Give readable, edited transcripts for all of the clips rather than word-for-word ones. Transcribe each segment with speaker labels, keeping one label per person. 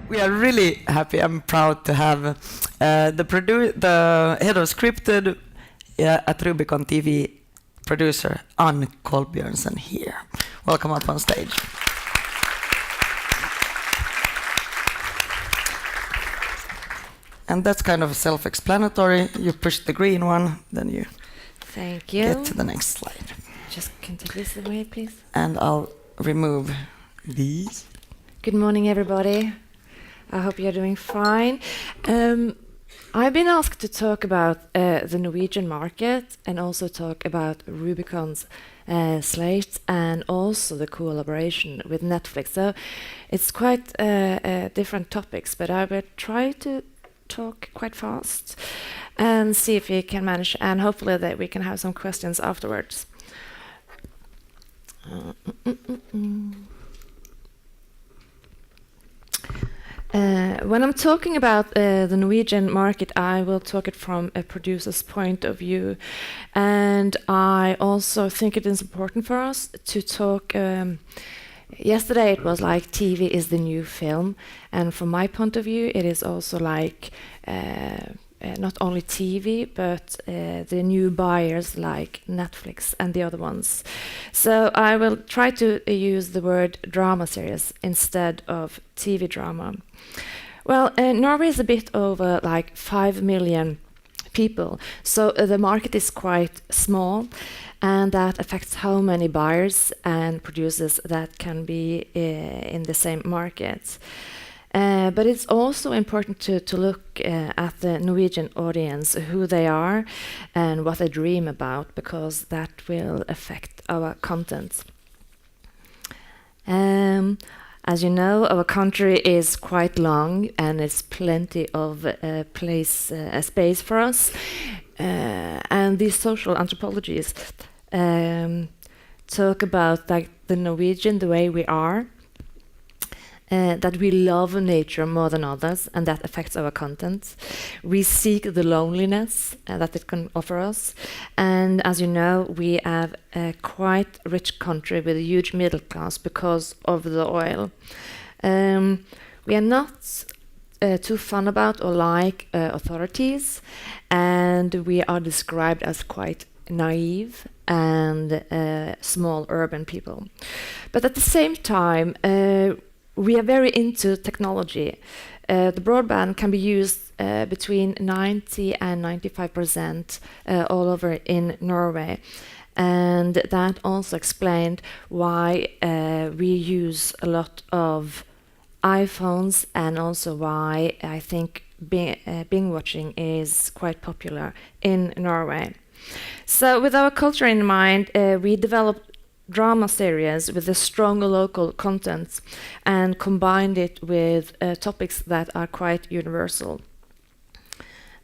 Speaker 1: We are really happy and proud to have the head of scripted at Rubicon TV, producer Ann Kolbjörnsen here. Welcome up on stage. And that's kind of self-explanatory. You push the green one, then you
Speaker 2: Thank you.
Speaker 1: Get to the next slide.
Speaker 2: Just can take this away, please.
Speaker 1: And I'll remove these.
Speaker 2: Good morning, everybody. I hope you're doing fine. I've been asked to talk about the Norwegian market and also talk about Rubicon's slate and also the collaboration with Netflix. So it's quite different topics, but I will try to talk quite fast and see if we can manage, and hopefully that we can have some questions afterwards. When I'm talking about the Norwegian market, I will talk it from a producer's point of view. And I also think it is important for us to talk. Yesterday it was like TV is the new film. And from my point of view, it is also like not only TV, but the new buyers like Netflix and the other ones. So I will try to use the word drama series instead of TV drama. Well, Norway is a bit over like 5 million people, so the market is quite small, and that affects how many buyers and producers that can be in the same market. But it's also important to look at the Norwegian audience, who they are and what they dream about, because that will affect our content. As you know, our country is quite long and it's plenty of space for us. And these social anthropologies talk about like the Norwegian, the way we are. That we love nature more than others, and that affects our content. We seek the loneliness that it can offer us. And as you know, we have a quite rich country with a huge middle class because of the oil. We are not too fun about or like authorities, and we are described as quite naive and small urban people. But at the same time, we are very into technology. The broadband can be used between 90 and 95% all over in Norway. And that also explained why we use a lot of iPhones, and also why I think Bing watching is quite popular in Norway. So with our culture in mind, we developed drama series with a strong local content and combined it with topics that are quite universal.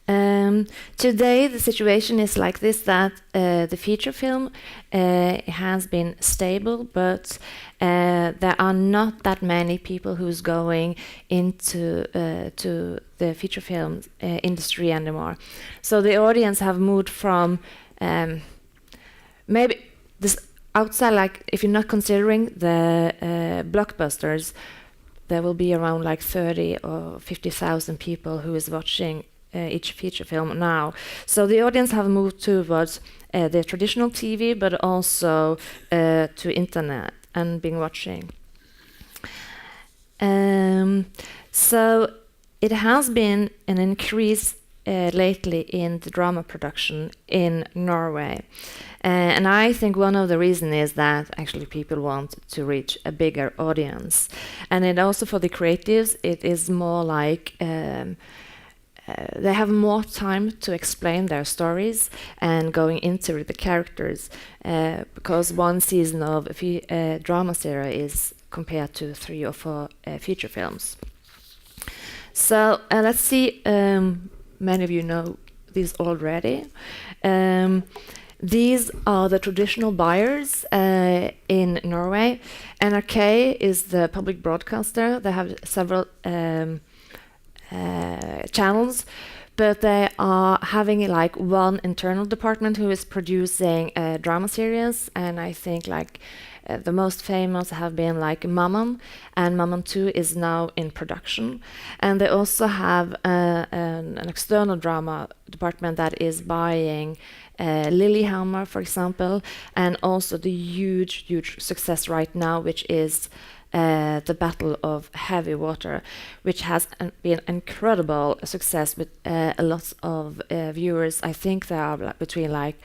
Speaker 2: Today the situation is like this, that the feature film has been stable, but there are not that many people who's going into to the feature film industry anymore. So the audience have moved from maybe this outside, like if you're not considering the blockbusters, there will be around like 30 or 50,000 people who is watching each feature film now. So the audience have moved towards the traditional TV, but also to internet and Bing watching. So it has been an increase lately in the drama production in Norway. And I think one of the reasons is that actually people want to reach a bigger audience. And it also for the creatives, it is more like they have more time to explain their stories and going into the characters, because one season of a drama series is compared to 3 or 4 feature films. So let's see, many of you know these already. These are the traditional buyers in Norway. NRK is the public broadcaster. They have several channels, but they are having like one internal department who is producing a drama series, and I think like the most famous have been like Mammon, and Mammon 2 is now in production. And they also have an external drama department that is buying Lillehammer, for example, and also the huge success right now, which is the Battle of Heavy Water, which has been incredible success with a lot of viewers. I think there are between like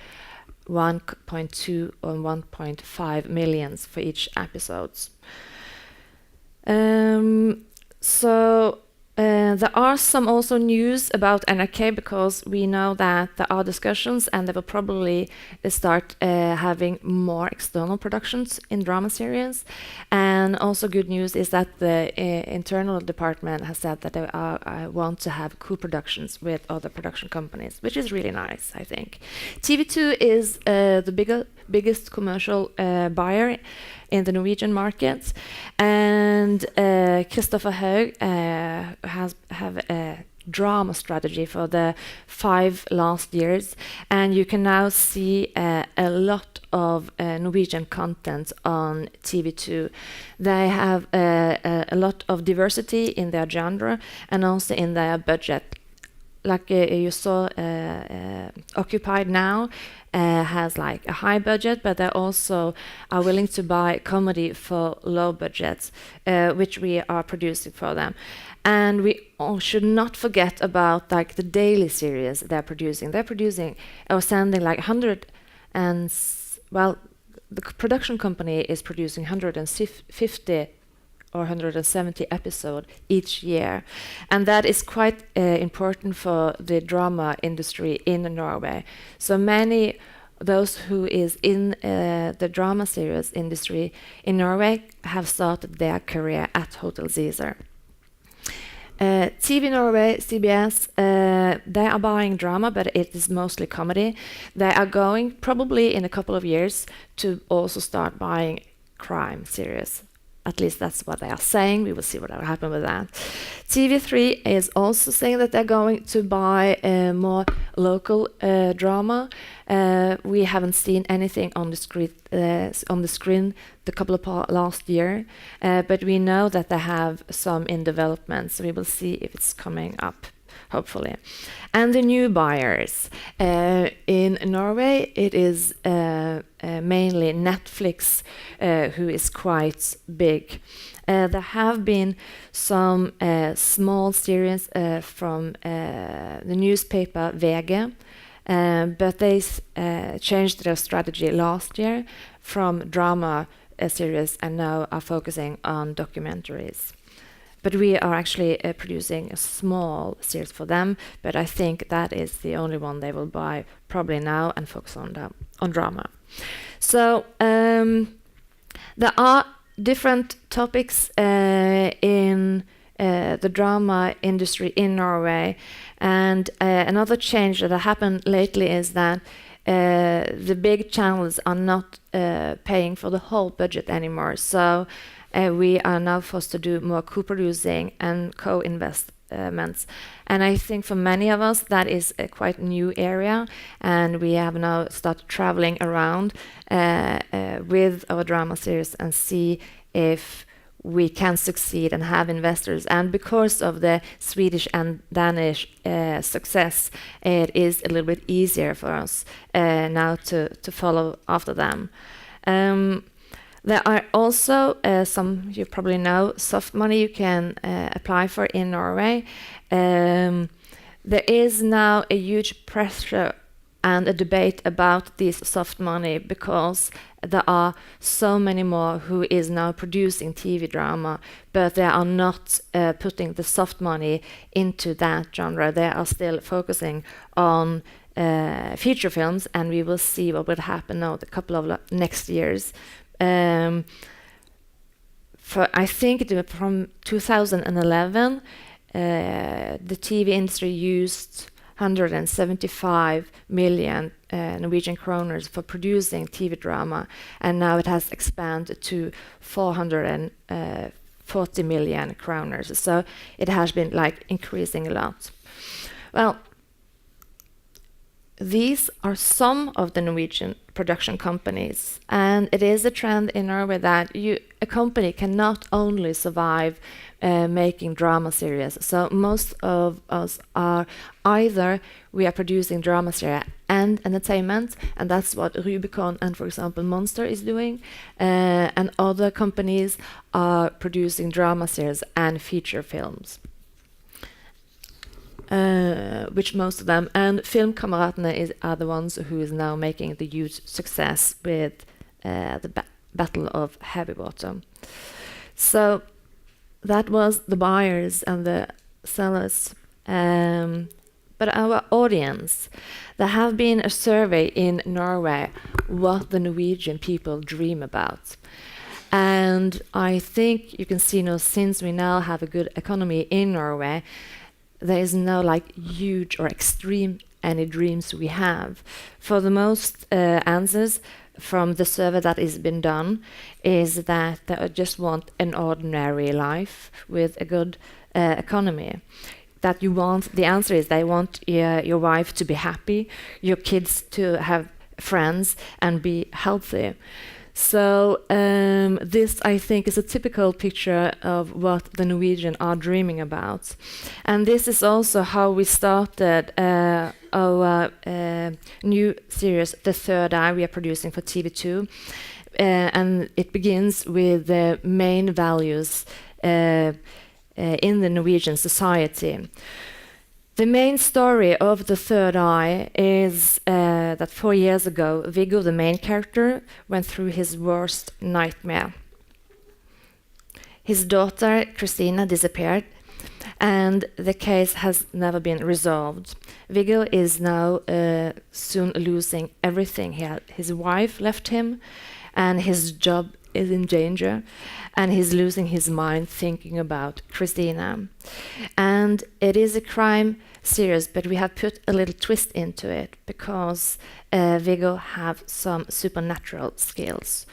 Speaker 2: 1.2 and 1.5 millions for each episodes. There are some also news about NRK, because we know that there are discussions and they will probably start having more external productions in drama series. And also good news is that the internal department has said that they want to have co-productions with other production companies, which is really nice, I think. TV2 is the biggest commercial buyer in the Norwegian market, and Kristoffer Haug have a drama strategy for the 5 last years, and you can now see a lot of Norwegian content on TV2. They have a lot of diversity in their genre and also in their budget. Like you saw, Occupied Now has like a high budget, but they also are willing to buy comedy for low budgets, which we are producing for them. And we should not forget about like the daily series they're producing. They're producing or sending like 100 and well, the production company is producing 150 or 170 episodes each year. And that is quite important for the drama industry in Norway. So many those who is in the drama series industry in Norway have started their career at Hotel Caesar. TV Norway, CBS, they are buying drama, but it is mostly comedy. They are going, probably in a couple of years, to also start buying crime series. At least that's what they are saying. We will see what will happen with that. TV3 is also saying that they're going to buy more local drama. We haven't seen anything on the screen the couple of last year, but we know that they have some in development, so we will see if it's coming up, hopefully. And the new buyers in Norway, it is mainly Netflix who is quite big. There have been some small series from the newspaper VG, but they changed their strategy last year from drama series and now are focusing on documentaries. But we are actually producing a small series for them, but I think that is the only one they will buy probably now and focus on drama. So there are different topics in the drama industry in Norway, and another change that happened lately is that the big channels are not paying for the whole budget anymore. So we are now forced to do more co-producing and co-investments. And I think for many of us that is a quite new area, and we have now started traveling around with our drama series and see if we can succeed and have investors. And because of the Swedish and Danish success, it is a little bit easier for us now to follow after them. There are also some, you probably know, soft money you can apply for in Norway. There is now a huge pressure and a debate about this soft money because there are so many more who is now producing TV drama, but they are not putting the soft money into that genre. They are still focusing on feature films, and we will see what will happen now the couple of next years. For I think from 2011, the TV industry used 175 million Norwegian kroners for producing TV drama, and now it has expanded to 440 million kroners. So it has been like increasing a lot. Well, these are some of the Norwegian production companies, and it is a trend in Norway that a company can not only survive making drama series. So most of us are either we are producing drama series and entertainment, and that's what Rubicon and, for example, Monster is doing, and other companies are producing drama series and feature films. Which most of them, and Filmkameratene are the ones who is now making the huge success with the Battle of Heavy Water. So that was the buyers and the sellers. But our audience, there have been a survey in Norway what the Norwegian people dream about. And I think you can see now, since we now have a good economy in Norway, there is no like huge or extreme any dreams we have. For the most answers from the survey that has been done is that they just want an ordinary life with a good economy. That you want, the answer is they want your wife to be happy, your kids to have friends and be healthy. So this, I think, is a typical picture of what the Norwegian are dreaming about. And this is also how we started our new series, The Third Eye, we are producing for TV2. And it begins with the main values in the Norwegian society. The main story of The Third Eye is that 4 years ago, Viggo, the main character, went through his worst nightmare. His daughter, Christina, disappeared, and the case has never been resolved. Viggo is now soon losing everything. His wife left him, and his job is in danger, and he's losing his mind thinking about Christina. And it is a crime series, but we have put a little twist into it because Viggo have some supernatural skills.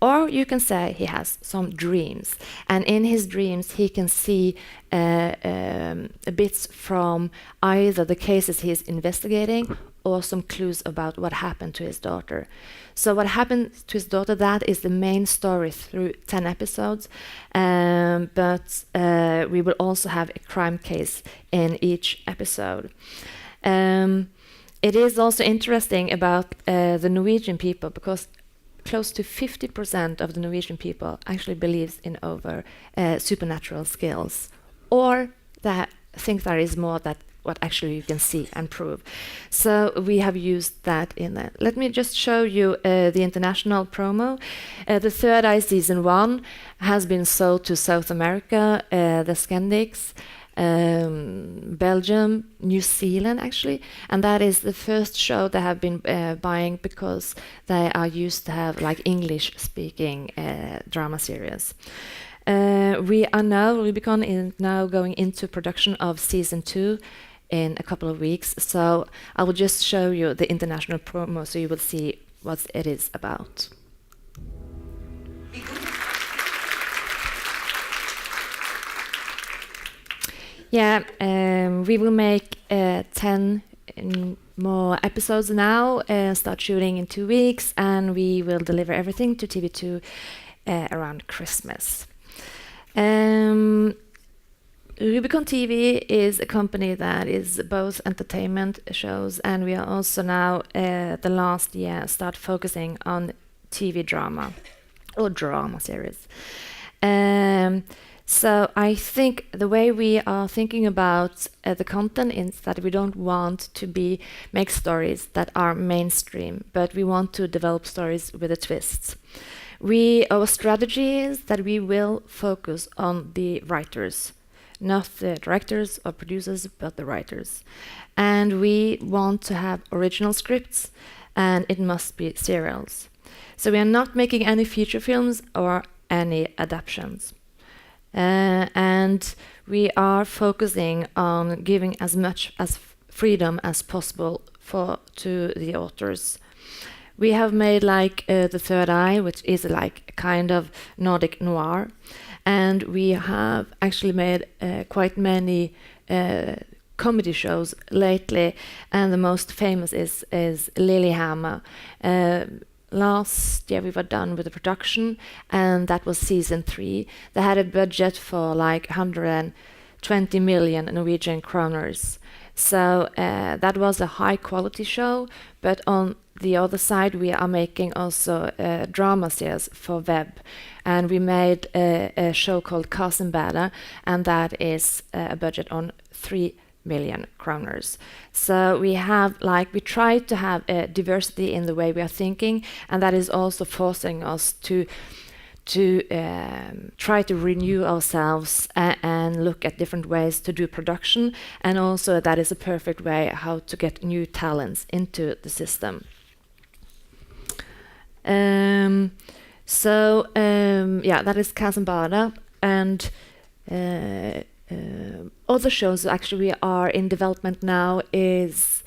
Speaker 2: Or you can say he has some dreams, and in his dreams he can see bits from either the cases he is investigating or some clues about what happened to his daughter. So what happened to his daughter, that is the main story through 10 episodes, but we will also have a crime case in each episode. It is also interesting about the Norwegian people, because close to 50% of the Norwegian people actually believes in over supernatural skills, or that think there is more that what actually you can see and prove. So we have used that in there. Let me just show you the international promo. The Third Eye Season 1 has been sold to South America, the Scandics, Belgium, New Zealand actually, and that is the first show they have been buying because they are used to have like English speaking drama series. Rubicon is now going into production of season 2 in a couple of weeks, so I will just show you the international promo so you will see what it is about. Yeah, we will make 10 more episodes now, start shooting in 2 weeks, and we will deliver everything to TV2 around Christmas. Rubicon TV is a company that is both entertainment shows, and we are also now, the last year, start focusing on TV drama or drama series. So I think the way we are thinking about the content is that we don't want to make stories that are mainstream, but we want to develop stories with a twist. Our strategy is that we will focus on the writers, not the directors or producers, but the writers. And we want to have original scripts, and it must be serials. So we are not making any feature films or any adaptations. And we are focusing on giving as much as freedom as possible to the authors. We have made like The Third Eye, which is like a kind of Nordic noir, and we have actually made quite many comedy shows lately, and the most famous is Lilyhammer. Last year we were done with the production, and that was season 3. They had a budget for like 120 million Norwegian kroners. So that was a high quality show, but on the other side we are making also drama series for web, and we made a show called Kassenbäder, and that is a budget on 3 million kroners. So we try to have a diversity in the way we are thinking, and that is also forcing us to try to renew ourselves and look at different ways to do production, and also that is a perfect way how to get new talents into the system. That is Kassenbäder, and other shows actually are in development now is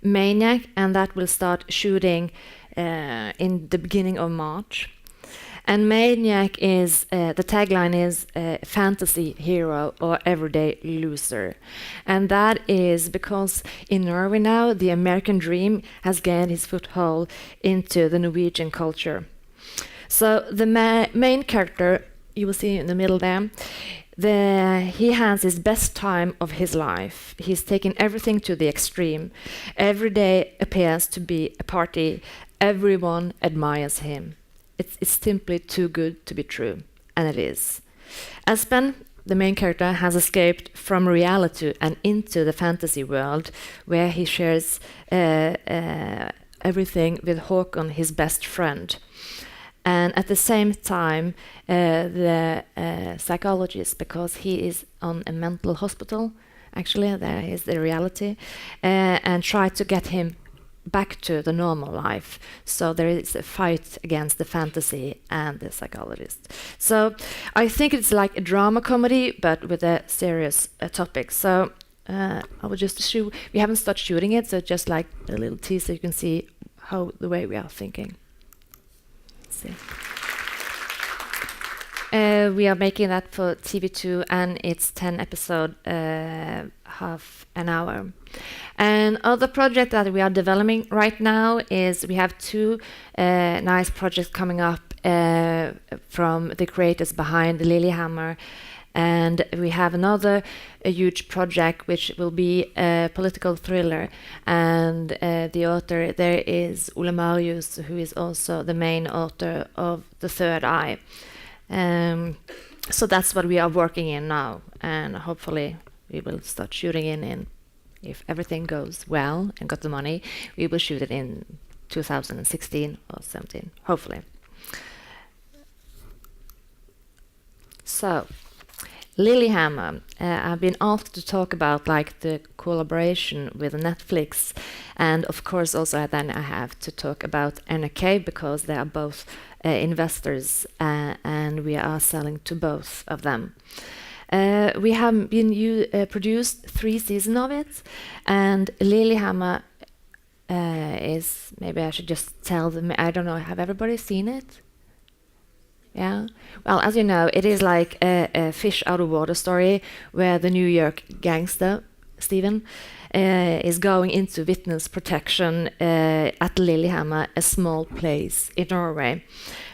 Speaker 2: Maniac, and that will start shooting in the beginning of March. And Maniac is the tagline is fantasy hero or everyday loser, and that is because in Norway now the American dream has gained his foothold into the Norwegian culture. So the main character you will see in the middle there, he has his best time of his life. He's taken everything to the extreme. Every day appears to be a party. Everyone admires him. It's simply too good to be true, and it is. Espen, the main character, has escaped from reality and into the fantasy world, where he shares everything with Håkon, his best friend. And at the same time, the psychologist, because he is on a mental hospital, actually, there is the reality, and try to get him back to the normal life. So there is a fight against the fantasy and the psychologist. So I think it's like a drama comedy, but with a serious topic. So I will just show. We haven't started shooting it, so just like a little teaser, you can see how the way we are thinking. Let's see. We are making that for TV2, and it's 10 episodes, half an hour. And other project that we are developing right now is we have 2 nice projects coming up from the creators behind Lilyhammer, and we have another huge project which will be a political thriller, and the author there is Ole Marius, who is also the main author of The Third Eye. So that's what we are working in now, and hopefully we will start shooting in if everything goes well and got the money, we will shoot it in 2016 or 17, hopefully. So, Lilyhammer, I've been asked to talk about like the collaboration with Netflix, and of course also then I have to talk about NRK, because they are both investors, and we are selling to both of them. We have been produced 3 seasons of it, and Lilyhammer is, maybe I should just tell them, I don't know, have everybody seen it? Yeah? Well, as you know, it is like a fish out of water story where the New York gangster, Steven, is going into witness protection at Lilyhammer, a small place in Norway,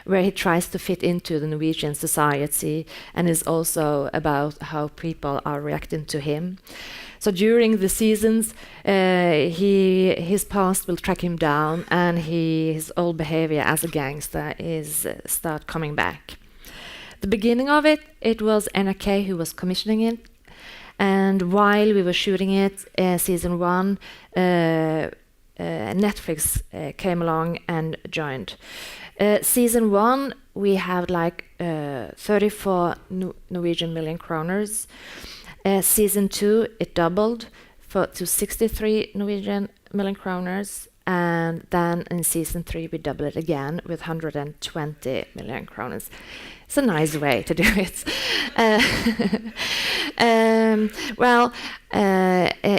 Speaker 2: where he tries to fit into the Norwegian society, and is also about how people are reacting to him. So during the seasons, his past will track him down, and his old behavior as a gangster is start coming back. The beginning of it was NRK who was commissioning it, and while we were shooting it, season 1, Netflix came along and joined. Season 1, we have like 34 Norwegian million kroners. Season 2, it doubled to 63 Norwegian million kroners, and then in season 3 we doubled it again with 120 million kroners. It's a nice way to do it.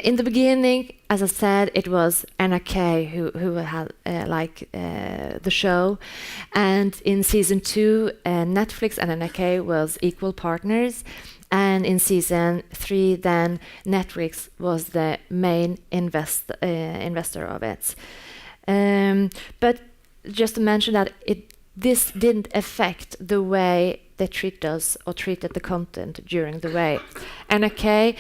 Speaker 2: In the beginning, as I said, it was NRK who had the show, and in season 2, Netflix and NRK was equal partners, And in season 3, then Netflix was the main investor of it. But just to mention that this didn't affect the way they treat us or treated the content during the way. NRK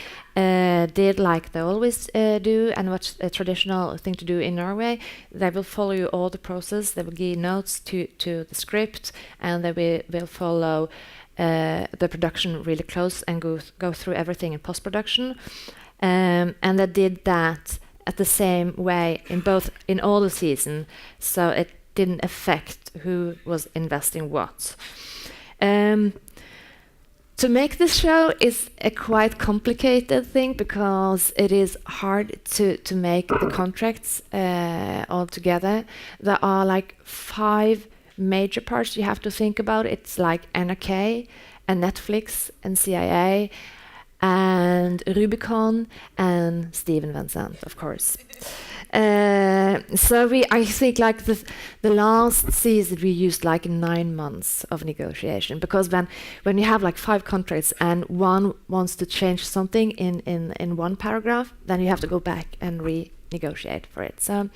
Speaker 2: did like they always do, and what's a traditional thing to do in Norway. They will follow you all the process. They will give notes to the script, and they will follow the production really close and go through everything in post-production. And they did that at the same way in all the season, so it didn't affect who was investing what. To make this show is a quite complicated thing because it is hard to make the contracts all together. There are like 5 major parts you have to think about. It's like NRK and Netflix and CIA and Rubicon and Steven Vincent, of course. So I think like the last season we used like 9 months of negotiation, because when you have like 5 contracts and one wants to change something in one paragraph, then you have to go back and renegotiate for it. So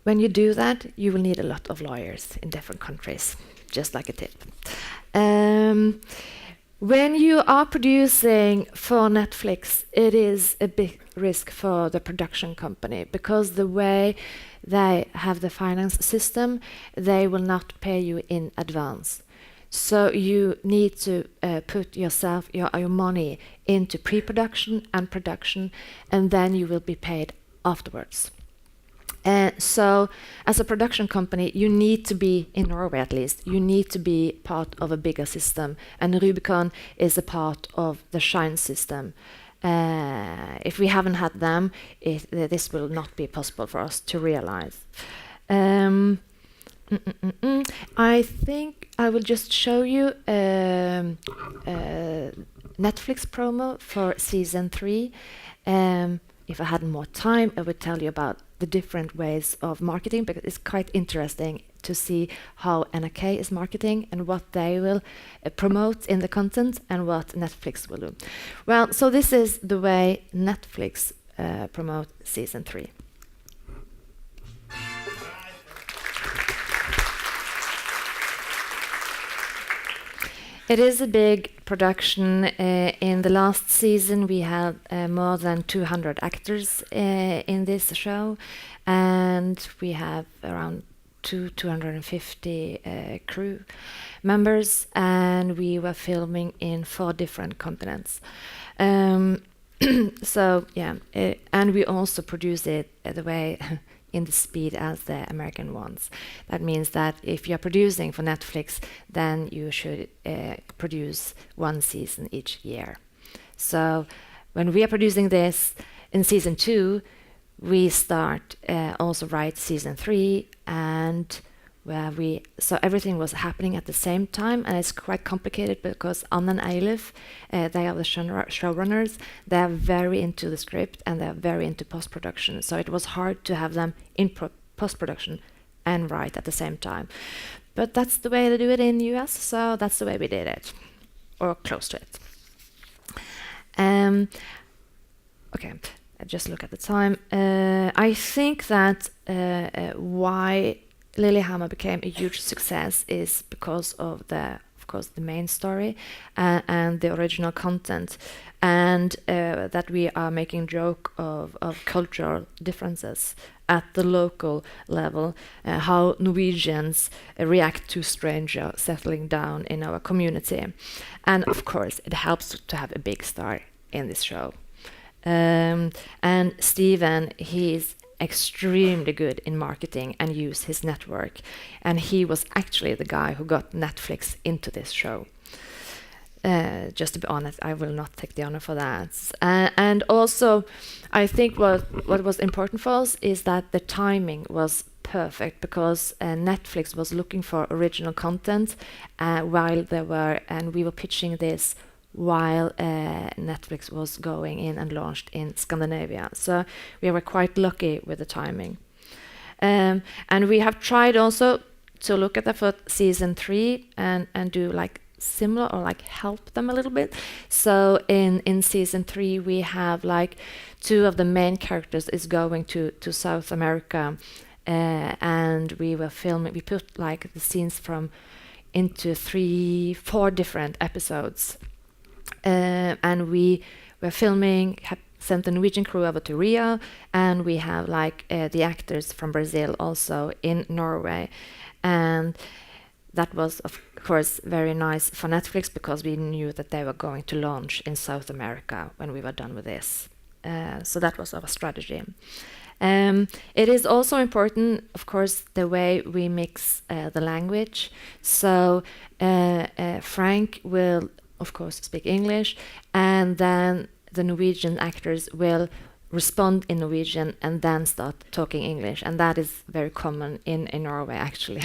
Speaker 2: when you do that, you will need a lot of lawyers in different countries, just like a tip. When you are producing for Netflix, it is a big risk for the production company, because the way they have the finance system, they will not pay you in advance. So you need to put your money into pre-production and production, and then you will be paid afterwards. So as a production company, you need to be, in Norway at least, you need to be part of a bigger system. And Rubicon is a part of the Shine system. If we haven't had them, this will not be possible for us to realize. I think I will just show you Netflix promo for season 3. If I had more time, I would tell you about the different ways of marketing, because it's quite interesting to see how NRK is marketing and what they will promote in the content and what Netflix will do. Well, so this is the way Netflix promote season 3. It is a big production. In the last season, we had more than 200 actors in this show, and we have around 250 crew members, and we were filming in 4 different continents. So yeah, and we also produce it the way in the speed as the American ones. That means that if you're producing for Netflix, then you should produce 1 season each year. So when we are producing this in season 2, we start also write season 3, and so everything was happening at the same time, and it's quite complicated because Anne and Eilif, they are the showrunners. They are very into the script and they are very into post-production. So it was hard to have them in post-production and write at the same time. But that's the way they do it in the US, so that's the way we did it, or close to it. Okay, I just look at the time. I think that why Lilyhammer became a huge success is because of the main story and the original content, and that we are making joke of cultural differences at the local level, how Norwegians react to stranger settling down in our community. And of course, it helps to have a big star in this show. And Steven, he's extremely good in marketing and use his network, and he was actually the guy who got Netflix into this show. Just to be honest, I will not take the honor for that. And also, I think what was important for us is that the timing was perfect, because Netflix was looking for original content while we were pitching this while Netflix was going in and launched in Scandinavia. So we were quite lucky with the timing. And we have tried also to look at that for season 3 and do like similar or like help them a little bit. So in season 3 we have like 2 of the main characters is going to South America, and we put like the scenes from into 4 different episodes, and we were filming, sent the Norwegian crew over to Rio, and we have like the actors from Brazil also in Norway, and that was of course very nice for Netflix because we knew that they were going to launch in South America when we were done with this. So that was our strategy. It is also important, of course, the way we mix the language. So Frank will, of course, speak English, and then the Norwegian actors will respond in Norwegian and then start talking English, and that is very common in Norway actually.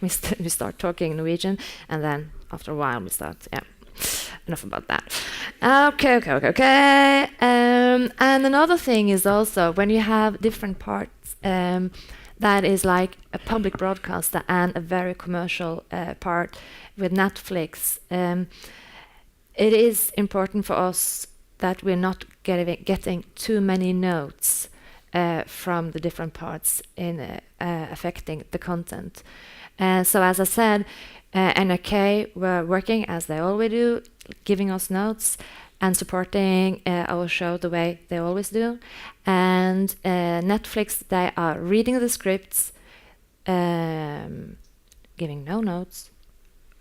Speaker 2: we start talking Norwegian, and then after a while we start, enough about that. Okay. And another thing is also when you have different parts, that is like a public broadcaster and a very commercial part with Netflix. It is important for us that we're not getting too many notes from the different parts in affecting the content. So as I said, NRK were working as they always do, giving us notes and supporting our show the way they always do. And Netflix, they are reading the scripts, giving no notes.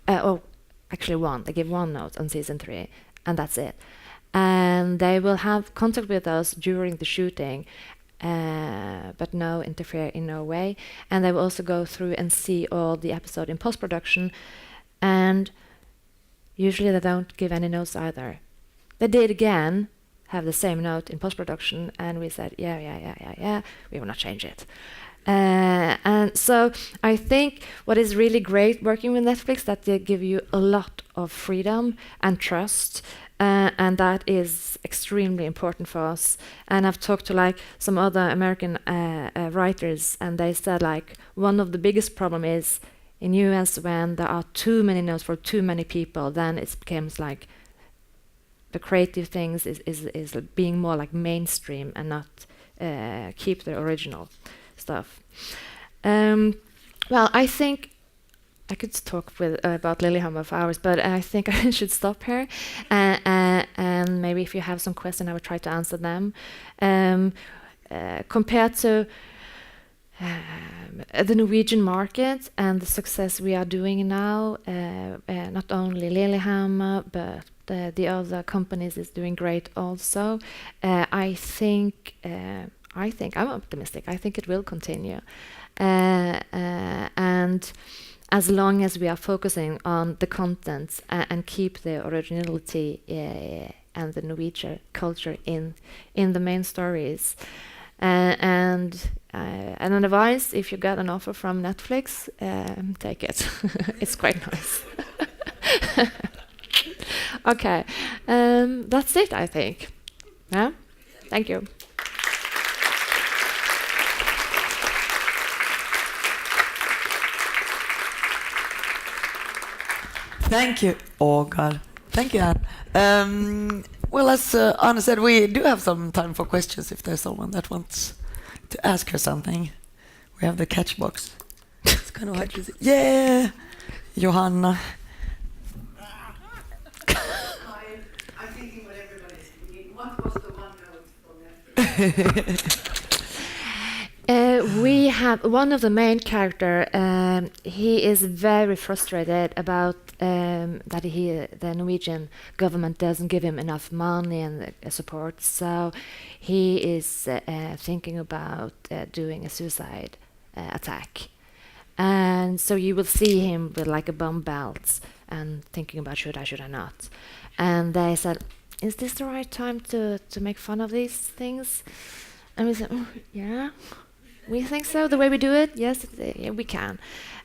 Speaker 2: Actually one. They give 1 note on season 3, and that's it. And they will have contact with us during the shooting, but no interfere in no way. And they will also go through and see all the episode in post-production, and usually they don't give any notes either. They did again have the same note in post-production, and we said, yeah, we will not change it. And so I think what is really great working with Netflix, that they give you a lot of freedom and trust, and that is extremely important for us. And I've talked to like some other American writers, and they said like one of the biggest problem is in US when there are too many notes for too many people, then it becomes like the creative things is being more like mainstream and not keep the original stuff. Well, I think I could talk about Lillehammer for hours, but I think I should stop here. And maybe if you have some questions, I will try to answer them. Compared to the Norwegian market and the success we are doing now, not only Lillehammer, but the other companies is doing great also. I think I'm optimistic. I think it will continue. And as long as we are focusing on the content and keep the originality and the Norwegian culture in the main stories. And an advice, if you get an offer from Netflix, take it. It's quite nice. Okay, that's it, I think. Yeah, thank you.
Speaker 1: Thank you. Oh God. Thank you, Anne. Well, as Anna said, we do have some time for questions if there's someone that wants to ask her something. We have the catch box. It's kind of hard to see. Yeah, Johanna.
Speaker 3: I'm thinking what everybody's thinking. What was the one note from Netflix?
Speaker 2: We have one of the main character. He is very frustrated about that the Norwegian government doesn't give him enough money and support. So he is thinking about doing a suicide attack. And so you will see him with like a bomb belt and thinking about should I not. And they said, is this the right time to make fun of these things? And we said, yeah. We think so. The way we do it, yes, we can.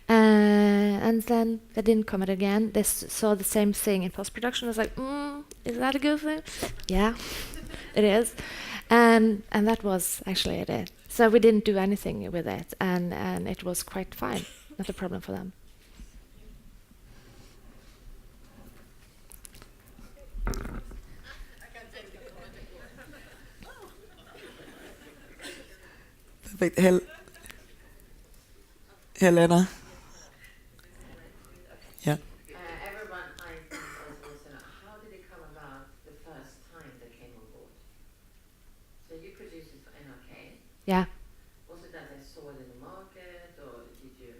Speaker 2: And then they didn't comment again. They saw the same thing in post-production. I was like, is that a good thing? Yeah, it is. And that was actually it. So we didn't do anything with it, and it was quite fine. Not a problem for them.
Speaker 1: Perfect. Helena. Yeah.
Speaker 4: Everyone, I think, also wants to know, how did it come about the first time they came on board? So you produced it for NRK.
Speaker 2: Yeah.
Speaker 4: Was it that they saw it in the market, or did you?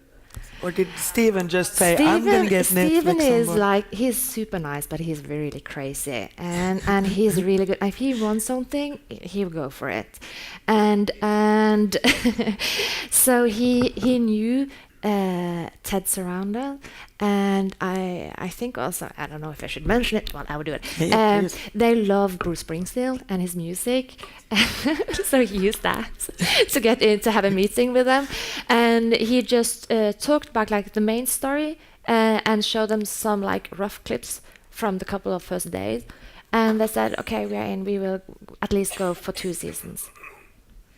Speaker 1: Or did Steven just say, I'm going to get
Speaker 2: Steven
Speaker 1: Netflix on
Speaker 2: is
Speaker 1: board?
Speaker 2: like, he's super nice, but he's really crazy, and he's really good. If he wants something, he'll go for it, and so he knew Ted Sarandon, and I think also, I don't know if I should mention it. Well, I will do it.
Speaker 1: Yeah, please.
Speaker 2: They love Bruce Springsteen and his music, so he used that to get in to have a meeting with them, and he just talked about like the main story and showed them some like rough clips from the couple of first days, and they said, okay, we are in. We will at least go for 2 seasons.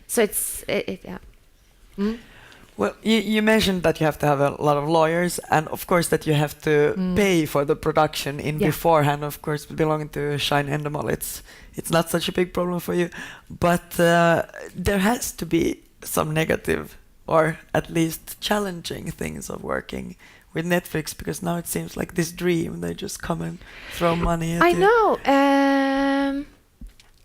Speaker 2: So yeah. Mm?
Speaker 1: Well, you mentioned that you have to have a lot of lawyers, and of course that you have to pay for the production in beforehand. Of course, belonging to Shine Endemol, it's not such a big problem for you, but there has to be some negative or at least challenging things of working with Netflix, because now it seems like this dream, they just come and throw money at you.
Speaker 2: I know.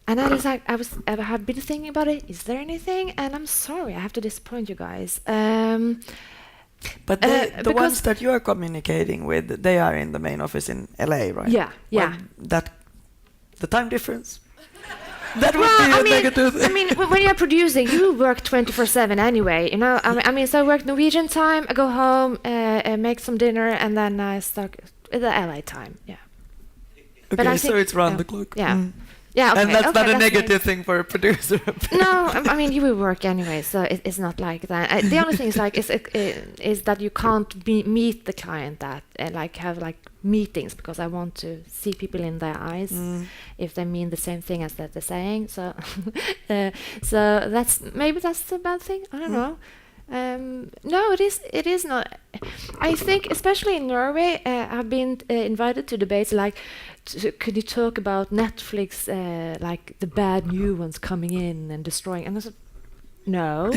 Speaker 2: And I was like, I have been thinking about it. Is there anything? And I'm sorry, I have to disappoint you guys.
Speaker 1: But the ones that you are communicating with, they are in the main office in LA, right?
Speaker 2: Yeah, yeah.
Speaker 1: Well, the time difference. That would be a negative thing.
Speaker 2: I mean, when you're producing, you work 24/7 anyway. You know, I mean, so I work Norwegian time. I go home, make some dinner, and then I start the LA time. Yeah.
Speaker 1: Okay,
Speaker 2: but I
Speaker 1: so
Speaker 2: think,
Speaker 1: it's round the clock.
Speaker 2: Yeah. Yeah, okay,
Speaker 1: and that's not a
Speaker 2: that's
Speaker 1: negative thing for a producer.
Speaker 2: No, I mean you will work anyway, so it's not like that. The only thing is like is that you can't meet the client that like have like meetings, because I want to see people in their eyes if they mean the same thing as that they're saying. So so that's the bad thing. I don't know. No, it is not. I think especially in Norway, I've been invited to debates like, could you talk about Netflix, like the bad new ones coming in and destroying? And I said, no,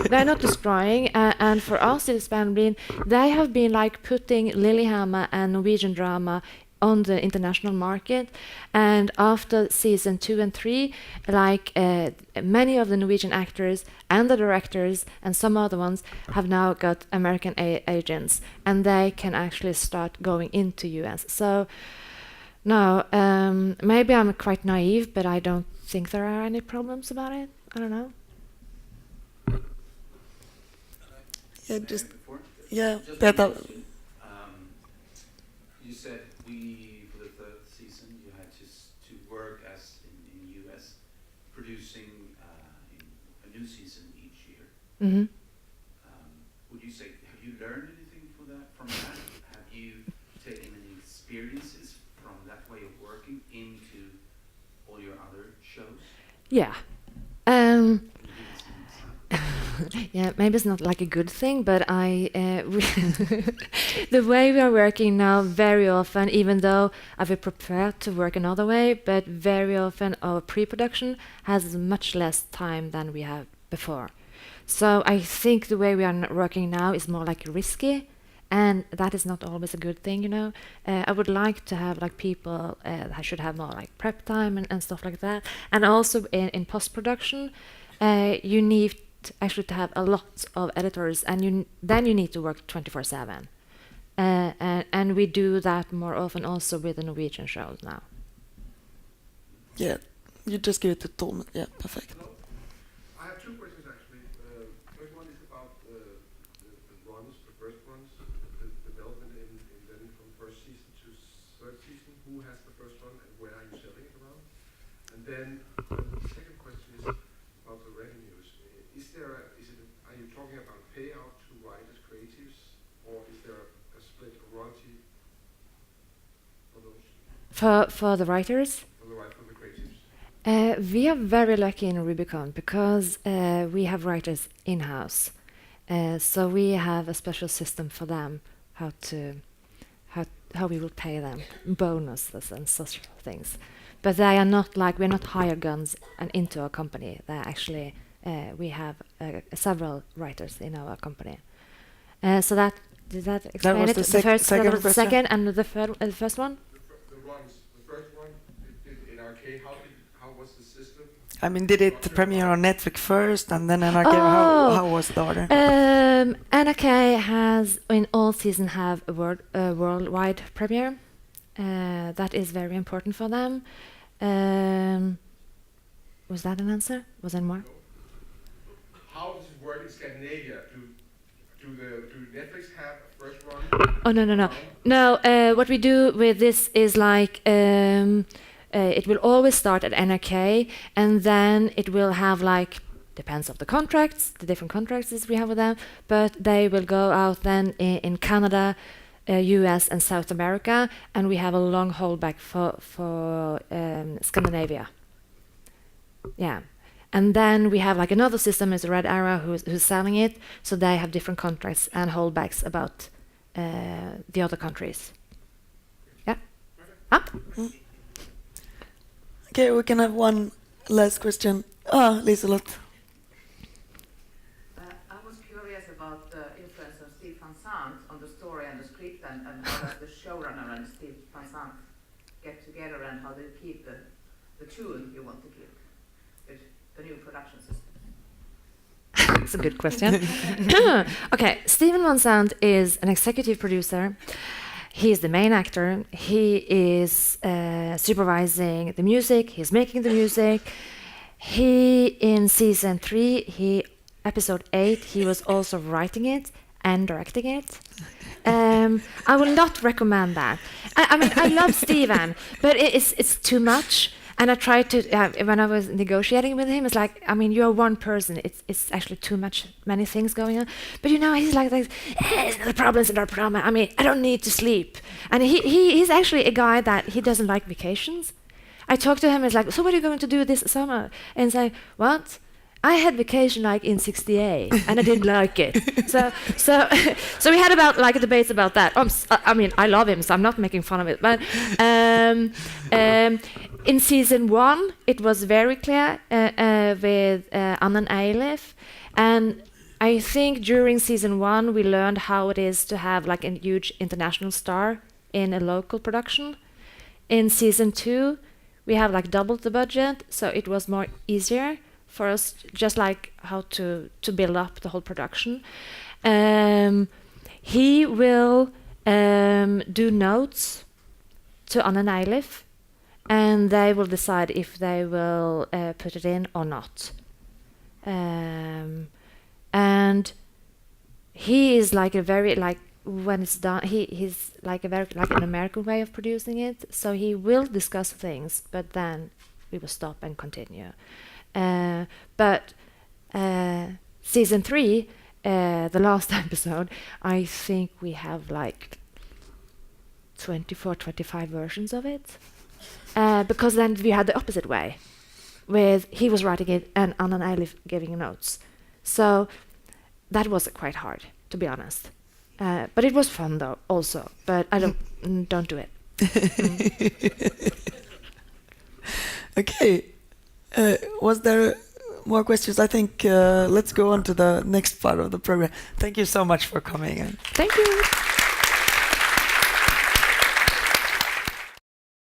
Speaker 2: they're not destroying. And for us, it's been they have been like putting Lillehammer and Norwegian drama on the international market, and after season 2 and 3, like many of the Norwegian actors and the directors and some other ones have now got American agents, and they can actually start going into US. So no, maybe I'm quite naive, but I don't think there are any problems about it. I don't know.
Speaker 1: Yeah, just
Speaker 5: Just
Speaker 1: Peter.
Speaker 5: You said for the 3rd season you had to work as in US, producing a new season each year.
Speaker 2: Mm-hmm.
Speaker 5: Would you say, have you learned anything from that? Have you taken any experiences from that way of working into all your other shows?
Speaker 2: Yeah.
Speaker 5: Can you give us an example?
Speaker 2: Yeah, maybe it's not like a good thing, but the way we are working now, very often, even though I would prefer to work another way, but very often our pre-production has much less time than we have before. So I think the way we are working now is more like risky, and that is not always a good thing, you know. I would like to have like people that should have more like prep time and stuff like that, and also in post-production, you need actually to have a lot of editors, and then you need to work 24/7, and we do that more often also with the Norwegian shows now.
Speaker 1: Yeah, you just give it to Tom. Yeah, perfect.
Speaker 6: Hello. I have 2 questions actually. First one is about the runs, the first runs, the development in then from first season to 3rd season. Who has the first run and where are you selling it around? And then the second question is about the revenues. Are you talking about payout to writers, creatives, or is there a split royalty for those?
Speaker 2: For the writers,
Speaker 6: For the creatives?
Speaker 2: we are very lucky in Rubicon because we have writers in-house, so we have a special system for them how we will pay them bonuses and such things. But they are not like, we're not hire guns and into a company. They're actually we have several writers in our company. So that did that explain
Speaker 1: was
Speaker 2: it?
Speaker 1: the
Speaker 2: First, that
Speaker 1: second
Speaker 2: was the
Speaker 1: question?
Speaker 2: second, and the first one.
Speaker 6: The runs, the first one did NRK. How was the system?
Speaker 1: I mean, did it premiere on Netflix first and then NRK?
Speaker 2: Oh.
Speaker 1: How was the order?
Speaker 2: NRK has in all season have a worldwide premiere. That is very important for them. Was that an answer? Was there more?
Speaker 6: How does it work in Scandinavia? Do Netflix have a first run?
Speaker 2: Oh no. What we do with this is like it will always start at NRK, and then it will have like depends of the contracts, the different contracts that we have with them, but they will go out then in Canada, US and South America, and we have a long holdback for Scandinavia. Yeah. And then we have like another system is Red Arrow who's selling it, so they have different contracts and holdbacks about the other countries. Yeah. Ah.
Speaker 1: Okay, we can have one last question. Liselott.
Speaker 4: I was curious about the influence of Steve Van Sant on the story and the script, and how does the showrunner and Steve Van Sant get together, and how they keep the tune you want to keep with the new production system?
Speaker 2: That's a good question. Okay, Steven Van Sant is an executive producer. He is the main actor. He is supervising the music. He's making the music. He, in season 3, episode 8, he was also writing it and directing it. I will not recommend that. I mean, I love Steven, but it's too much. And I tried to, when I was negotiating with him, it's like, I mean, you're one person. It's actually too much, many things going on. But you know, he's like the problems in our problem. I mean, I don't need to sleep. And he's actually a guy that he doesn't like vacations. I talked to him, it's like, so what are you going to do this summer? And he's like, what? I had vacation like in '68, and I didn't like it. So we had about like debates about that. I mean, I love him, so I'm not making fun of it. But in season 1, it was very clear with Annan Eilif, and I think during season 1 we learned how it is to have like a huge international star in a local production. In season 2, we have like doubled the budget, so it was more easier for us, just like how to build up the whole production. He will do notes to Annan Eilif, and they will decide if they will put it in or not. And he is like a very like when it's done, he's like a very like an American way of producing it. So he will discuss things, but then we will stop and continue. But season 3, the last episode, I think we have like 24, 25 versions of it. Because then we had the opposite way, with he was writing it and Annan Eilif giving notes. So that was quite hard, to be honest. But it was fun though, also. But I don't do it.
Speaker 1: Okay. Was there more questions? I think let's go on to the next part of the program. Thank you so much for coming.
Speaker 2: Thank you.